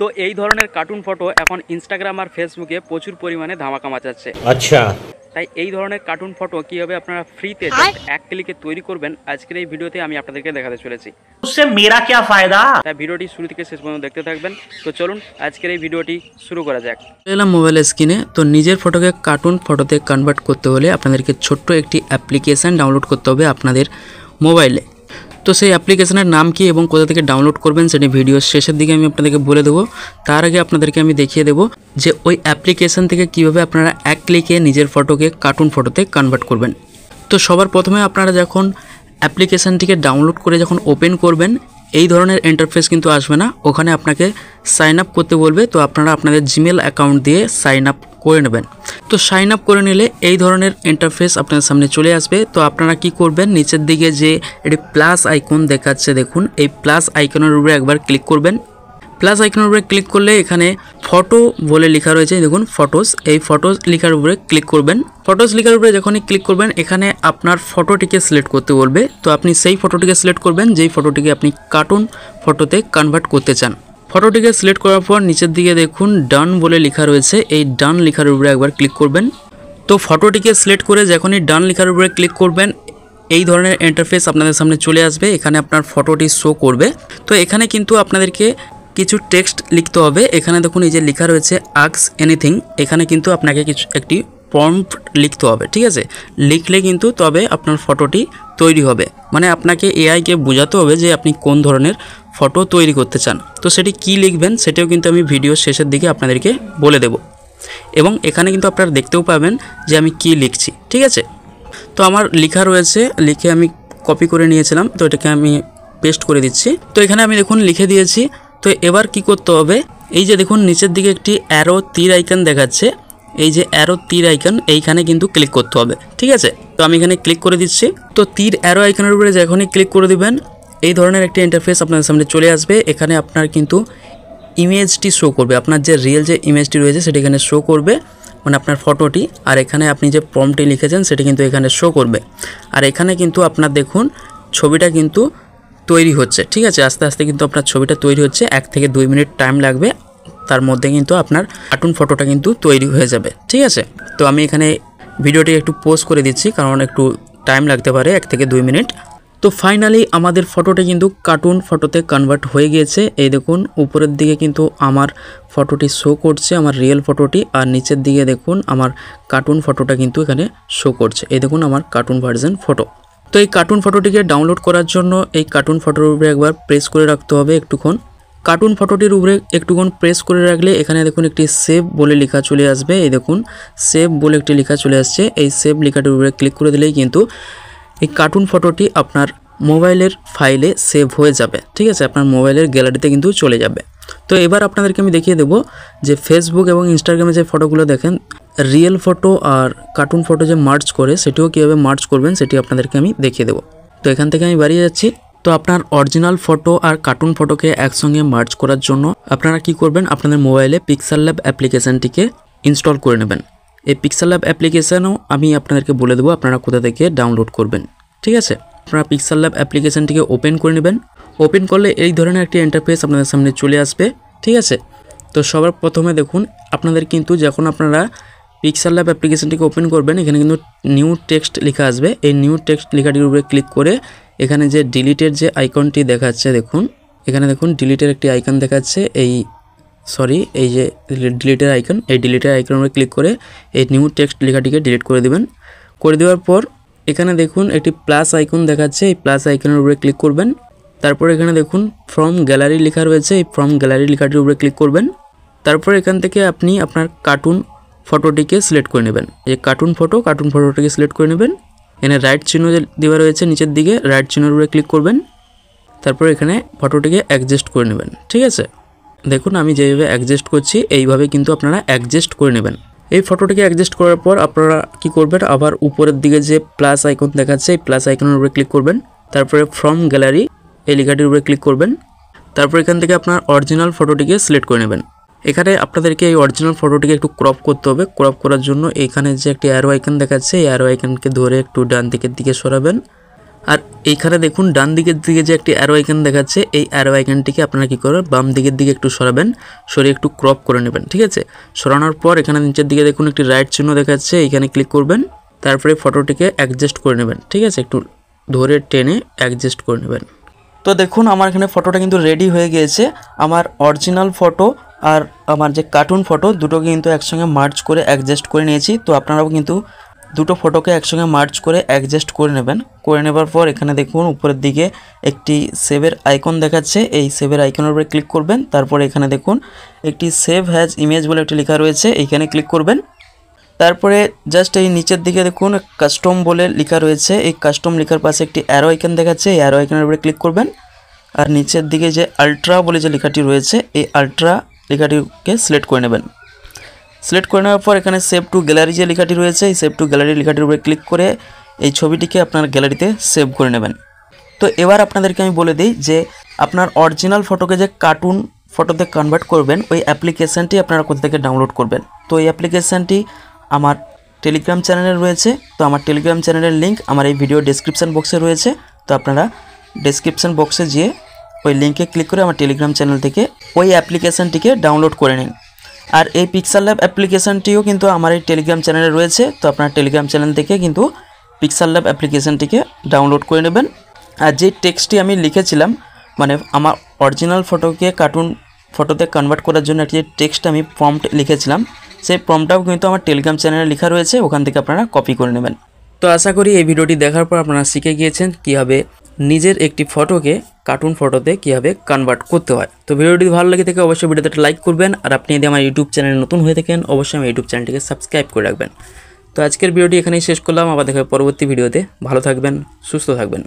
তো এই ধরনের কার্টুন ফটো এখন ইনস্টাগ্রাম আর ফেসবুকে প্রচুর পরিমাণে ধামাকা মাচাচ্ছে। আচ্ছা, তাই এই ধরনের কার্টুন ফটো কীভাবে আপনারা ফ্রিতে এক ক্লিকে তৈরি করবেন আজকের এই ভিডিওতে আমি আপনাদেরকে দেখাতে চলেছি। उससे मेरा क्या फायदा? তাই ভিডিওটি শুরু থেকে শেষ পর্যন্ত দেখতে থাকবেন। তো চলুন আজকের এই ভিডিওটি শুরু করা যাক। এলাম মোবাইল স্ক্রিনে। তো নিজের ফটোকে কার্টুন ফটোতে কনভার্ট করতে হলে আপনাদেরকে ছোট্ট একটি অ্যাপ্লিকেশান ডাউনলোড করতে হবে আপনাদের মোবাইলে। তো সেই অ্যাপ্লিকেশনের নাম কি এবং কোথা থেকে ডাউনলোড করবেন সেটি ভিডিওর শেষের দিকে আমি আপনাদেরকে বলে দেবো। তার আগে আপনাদেরকে আমি দেখিয়ে দেবো যে ওই অ্যাপ্লিকেশান থেকে কীভাবে আপনারা এক ক্লিকে নিজের ফটোকে কার্টুন ফটোতে কনভার্ট করবেন। তো সবার প্রথমে আপনারা যখন অ্যাপ্লিকেশানটিকে ডাউনলোড করে যখন ওপেন করবেন এই ধরনের ইন্টারফেস কিন্তু আসবে না, ওখানে আপনাকে সাইন আপ করতে বলবে। তো আপনারা আপনাদের জিমেল অ্যাকাউন্ট দিয়ে সাইন আপ করে নেবেন। তো সাইন আপ করে নিলে এই ধরনের ইন্টারফেস আপনাদের সামনে চলে আসবে। তো আপনারা কি করবেন, নিচের দিকে যে এটি প্লাস আইকন দেখাচ্ছে দেখুন, এই প্লাস আইকনের উপরে একবার ক্লিক করবেন। প্লাস আইকনের উপরে ক্লিক করলে এখানে ফটো বলে লেখা রয়েছে দেখুন ফটোস, এই ফটোস লেখার উপরে ক্লিক করবেন। ফটোস লেখার উপরে যখনই ক্লিক করবেন এখানে আপনার ফটোটিকে সিলেক্ট করতে বলবে। তো আপনি সেই ফটোটিকে সিলেক্ট করবেন যেই ফটোটিকে আপনি কার্টুন ফটোতে কনভার্ট করতে চান। ফটোটিকে সিলেক্ট করার পর নিচের দিকে দেখুন ডান বলে লেখা রয়েছে, এই ডান লেখার উপরে একবার ক্লিক করবেন। তো ফটোটিকে সিলেক্ট করে যখনই ডান লেখার উপরে ক্লিক করবেন এই ধরনের ইন্টারফেস আপনাদের সামনে চলে আসবে। এখানে আপনার ফটোটি শো করবে। তো এখানে কিন্তু আপনাদেরকে কিছু টেক্সট লিখতে হবে। এখানে দেখুন এই যে লেখা রয়েছে আস্ক এনিথিং, এখানে কিন্তু আপনাকে কিছু একটি প্রম্পট লিখতে হবে, ঠিক আছে। লিখলে কিন্তু তবে আপনার ফটোটি তৈরি হবে, মানে আপনাকে এআইকে বোঝাতে হবে যে আপনি কোন ধরনের ফটো তৈরি করতে চান। তো সেটি কি লিখবেন সেটাও কিন্তু আমি ভিডিওর শেষের দিকে আপনাদেরকে বলে দেব, এবং এখানে কিন্তু আপনারা দেখতেও পাবেন যে আমি কি লিখছি, ঠিক আছে। তো আমার লেখা রয়েছে, লিখে আমি কপি করে নিয়েছিলাম, তো এটাকে আমি পেস্ট করে দিচ্ছি। তো এখানে আমি দেখুন লিখে দিয়েছি। তো এবার কি করতে হবে, এই যে দেখুন নিচের দিকে একটি অ্যারো তীর আইকন দেখাচ্ছে, এই যে অ্যারো তীর আইকন এইখানে কিন্তু ক্লিক করতে হবে, ঠিক আছে। তো আমি এখানে ক্লিক করে দিচ্ছি। তো তীর অ্যারো আইকনের উপরে যখনই ক্লিক করে দিবেন এই ধরনের একটি ইন্টারফেস আপনাদের সামনে চলে আসবে। এখানে আপনার কিন্তু ইমেজটি শো করবে, আপনার যে রিয়েল যে ইমেজটি রয়েছে সেটি এখানে শো করবে, মানে আপনার ফটোটি। আর এখানে আপনি যে প্রম্পটটি লিখেছেন সেটি কিন্তু এখানে শো করবে। আর এখানে কিন্তু আপনার দেখুন ছবিটা কিন্তু তৈরি হচ্ছে, ঠিক আছে। আস্তে আস্তে কিন্তু আপনার ছবিটা তৈরি হচ্ছে, 1 থেকে 2 মিনিট টাইম লাগবে, তার মধ্যে কিন্তু আপনার কার্টুন ফটোটা কিন্তু তৈরি হয়ে যাবে, ঠিক আছে। তো আমি এখানে ভিডিওটি একটু পজ করে দিচ্ছি কারণ একটু টাইম লাগতে পারে, 1 থেকে 2 মিনিট। তো ফাইনালি আমাদের ফটোটি কিন্তু কার্টুন ফটোতে কনভার্ট হয়ে গিয়েছে। এই দেখুন উপরের দিকে কিন্তু আমার ফটোটি শো করছে, আমার রিয়েল ফটোটি, আর নিচের দিকে দেখুন আমার কার্টুন ফটোটা কিন্তু এখানে শো করছে। এই দেখুন আমার কার্টুন ভার্সন ফটো। তো এই কার্টুন ফটোটিকে ডাউনলোড করার জন্য এই কার্টুন ফটোর উপরে একবার প্রেস করে রাখতে হবে একটুক্ষণ। কার্টুন ফটোটির উপরে একটুক্ষণ প্রেস করে রাখলে এখানে দেখুন একটি সেভ বলে লেখা চলে আসবে। এই দেখুন সেভ বলে একটি লেখা চলে আসছে, এই সেভ লেখাটির উপরে ক্লিক করে দিলেই কিন্তু এই কার্টুন ফটোটি আপনার মোবাইলের ফাইলে সেভ হয়ে যাবে, ঠিক আছে। আপনার মোবাইলের গ্যালারিতে কিন্তু চলে যাবে। তো এবার আপনাদেরকে আমি দেখিয়ে দেবো যে ফেসবুক এবং ইনস্টাগ্রামে যে ফটোগুলো দেখেন রিয়েল ফটো আর কার্টুন ফটো যে মার্জ করে সেটিও কীভাবে মার্জ করবেন সেটি আপনাদেরকে আমি দেখিয়ে দেবো। তো এখান থেকে আমি বেরিয়ে যাচ্ছি। তো আপনার অরিজিনাল ফটো আর কার্টুন ফটোকে একসঙ্গে মার্জ করার জন্য আপনারা কি করবেন, আপনাদের মোবাইলে পিক্সেল ল্যাব অ্যাপ্লিকেশানটিকে ইনস্টল করে নেবেন। এই পিক্সেল ল্যাব অ্যাপ্লিকেশানও আমি আপনাদেরকে বলে দেবো আপনারা কোথা থেকে ডাউনলোড করবেন, ঠিক আছে। আপনারা পিক্সেল ল্যাব অ্যাপ্লিকেশানটিকে ওপেন করে নেবেন। ওপেন করলে এই ধরনের একটি ইন্টারফেস আপনাদের সামনে চলে আসবে, ঠিক আছে। তো সবার প্রথমে দেখুন আপনাদের কিন্তু যখন আপনারা পিক্সেল ল্যাব অ্যাপ্লিকেশানটিকে ওপেন করবেন এখানে কিন্তু নিউ টেক্সট লেখা আসবে। এই নিউ টেক্সট লেখাটির উপরে ক্লিক করে এখানে যে ডিলিটের যে আইকনটি দেখাচ্ছে দেখুন, এখানে দেখুন ডিলিটের একটি আইকন দেখাচ্ছে, এই যে ডিলিটের আইকন, এই ডিলিটের আইকনের উপরে ক্লিক করে এই নিউ টেক্সট লেখাটিকে ডিলিট করে দেবেন। করে দেওয়ার পর এখানে দেখুন একটি প্লাস আইকন দেখাচ্ছে, এই প্লাস আইকনের উপরে ক্লিক করবেন। তারপর এখানে দেখুন ফ্রম গ্যালারি লেখা রয়েছে, এই ফ্রম গ্যালারি লেখাটির উপরে ক্লিক করবেন। তারপর এখান থেকে আপনি আপনার কার্টুন ফটোটিকে সিলেক্ট করে নেবেন, এই কার্টুন ফটোটিকে সিলেক্ট করে নেবেন। এখানে রাইট চিহ্ন দেওয়া রয়েছে নিচের দিকে, রাইট চিহ্নের উপরে ক্লিক করবেন। তারপর এখানে ফটোটিকে অ্যাডজাস্ট করে নেবেন, ঠিক আছে। দেখুন আমি যেভাবে অ্যাডজাস্ট করছি এইভাবে কিন্তু আপনারা অ্যাডজাস্ট করে নেবেন। এই ফটোটিকে অ্যাডজাস্ট করার পর আপনারা কি করবেন, আবার উপরের দিকে যে প্লাস আইকন দেখাচ্ছে এই প্লাস আইকনের উপরে ক্লিক করবেন। তারপরে ফ্রম গ্যালারি এই লেখাটির উপরে ক্লিক করবেন। তারপর এখান থেকে আপনার অরিজিনাল ফটোটিকে সিলেক্ট করে নেবেন। এখানে আপনাদেরকে এই অরিজিনাল ফটোটিকে একটু ক্রপ করতে হবে। ক্রপ করার জন্য এখানে যে একটি অ্যারো আইকন দেখাচ্ছে এই অ্যারো আইকনকে ধরে একটু ডান দিকের দিকে সরাবেন। আর এইখানে দেখুন ডান দিকের দিকে যে একটি অ্যারো আইকন দেখাচ্ছে, এই অ্যারো আইকনটিকে আপনারা কী করবেন, বাম দিকের দিকে একটু সরাবেন, সরিয়ে একটু ক্রপ করে নেবেন। ঠিক আছে, সরানোর পর এখানে নিচের দিকে দেখুন একটি রাইট চিহ্ন দেখাচ্ছে, এইখানে ক্লিক করবেন, তারপরে ফটোটিকে অ্যাডজাস্ট করে নেবেন। ঠিক আছে, একটু ধরে টেনে অ্যাডজাস্ট করে নেবেন। তো দেখুন আমার এখানে ফটোটা কিন্তু রেডি হয়ে গিয়েছে। আমার অরিজিনাল ফটো আর আমার যে কার্টুন ফটো দুটোকে কিন্তু একসঙ্গে মার্জ করে অ্যাডজাস্ট করে নিয়েছি। তো আপনারাও কিন্তু দুটো ফটোকে একসঙ্গে মার্জ করে অ্যাডজাস্ট করে নেবেন। করে নেবার পর এখানে দেখুন উপরের দিকে একটি সেভের আইকন দেখাচ্ছে, এই সেভের আইকনের উপরে ক্লিক করবেন। তারপরে এখানে দেখুন একটি সেভ হ্যাজ ইমেজ বলে একটি লেখা রয়েছে, এইখানে ক্লিক করবেন। তারপরে জাস্ট এই নিচের দিকে দেখুন কাস্টম বলে লেখা রয়েছে, এই কাস্টম লেখার পাশে একটি অ্যারো আইকন দেখাচ্ছে, এই অ্যারো আইকনের উপরে ক্লিক করবেন। আর নিচের দিকে যে আলট্রা বলে যে লেখাটি রয়েছে, এই আলট্রা লেখাটিকে সিলেক্ট করে নেবেন। সিলেক্ট করে নেওয়ার পর এখানে সেভ টু গ্যালারি যে লেখাটি রয়েছে, এই সেভ টু গ্যালারি লেখাটির উপরে ক্লিক করে এই ছবিটিকে আপনার গ্যালারিতে সেভ করে নেবেন। তো এবার আপনাদেরকে আমি বলে দিই যে আপনার অরিজিনাল ফটোকে যে কার্টুন ফটোতে কনভার্ট করবেন, ওই অ্যাপ্লিকেশানটি আপনারা কোথা থেকে ডাউনলোড করবেন। তো এই অ্যাপ্লিকেশানটি আমার টেলিগ্রাম চ্যানেলে রয়েছে। তো আমার টেলিগ্রাম চ্যানেলের লিঙ্ক আমার এই ভিডিও ডেসক্রিপশান বক্সে রয়েছে। তো আপনারা ডেসক্রিপশান বক্সে গিয়ে ওই লিঙ্কে ক্লিক করে আমার টেলিগ্রাম চ্যানেল থেকে ওই অ্যাপ্লিকেশানটিকে ডাউনলোড করে নিন। আর এই পিক্সেল ল্যাব অ্যাপ্লিকেশানটিও কিন্তু আমার এই টেলিগ্রাম চ্যানেলে রয়েছে। তো আপনার টেলিগ্রাম চ্যানেল থেকে কিন্তু পিক্সেল ল্যাব অ্যাপ্লিকেশানটিকে ডাউনলোড করে নেবেন। আর যে টেক্সটটি আমি লিখেছিলাম, মানে আমার অরিজিনাল ফটোকে কার্টুন ফটোতে কনভার্ট করার জন্য একটি টেক্সট আমি প্রম্পট লিখেছিলাম, সেই প্রম্পটটাও কিন্তু আমার টেলিগ্রাম চ্যানেলে লেখা রয়েছে, ওখান থেকে আপনারা কপি করে নেবেন। তো আশা করি এই ভিডিওটি দেখার পর আপনারা শিখে গিয়েছেন কীভাবে নিজের একটি ফটোকে কার্টুন ফটোতে কীভাবে কনভার্ট করতে হয়। তো ভিডিওটি ভালো লেগে থাকে অবশ্যই ভিডিওতে একটা লাইক করবেন। আর আপনি যদি আমার ইউটিউব চ্যানেলে নতুন হয়ে থাকেন অবশ্যই আমার ইউটিউব চ্যানেলটিকে সাবস্ক্রাইব করে রাখবেন। তো আজকের ভিডিওটি এখানেই শেষ করলাম, আবার দেখা হবে পরবর্তী ভিডিওতে। ভালো থাকবেন, সুস্থ থাকবেন।